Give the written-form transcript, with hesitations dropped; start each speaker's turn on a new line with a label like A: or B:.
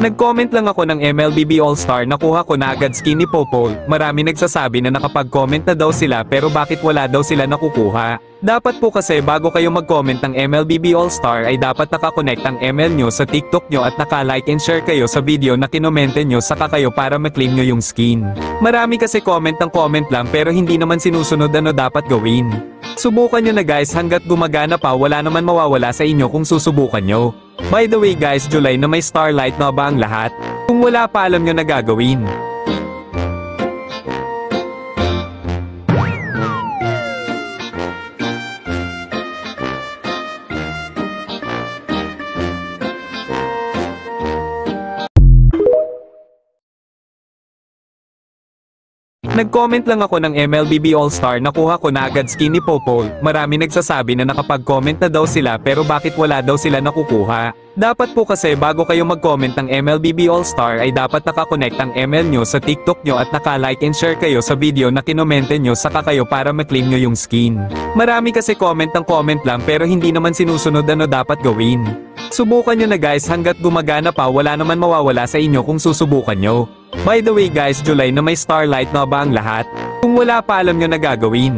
A: Nag-comment lang ako ng MLBB All-Star, nakuha ko na agad skin ni Popol. Marami nagsasabi na nakapag-comment na daw sila pero bakit wala daw sila nakukuha. Dapat po kasi bago kayo mag-comment ng MLBB All-Star ay dapat nakakonect ang ML nyo sa TikTok nyo at naka-like and share kayo sa video na kinomente nyo saka kayo para ma-claim nyo yung skin. Marami kasi comment ng comment lang pero hindi naman sinusunod ano dapat gawin. Subukan nyo na guys, hanggat gumagana pa wala naman mawawala sa inyo kung susubukan nyo. By the way guys, July na may Starlight na ba ang lahat? Kung wala pa alam nyo na gagawin. Nag-comment lang ako ng MLBB All-Star, nakuha ko na agad skin ni Popol. Marami nagsasabi na nakapag-comment na daw sila pero bakit wala daw sila nakukuha. Dapat po kasi bago kayo mag-comment ng MLBB All-Star ay dapat nakakonect ang ML nyo sa TikTok nyo at naka-like and share kayo sa video na kinomente nyo saka kayo para ma-claim nyo yung skin. Marami kasi comment ng comment lang pero hindi naman sinusunod ano dapat gawin. Subukan nyo na guys, hanggat gumagana pa wala naman mawawala sa inyo kung susubukan nyo. By the way guys, July na may Starlight na ba ang lahat? Kung wala pa alam nyo na gagawin.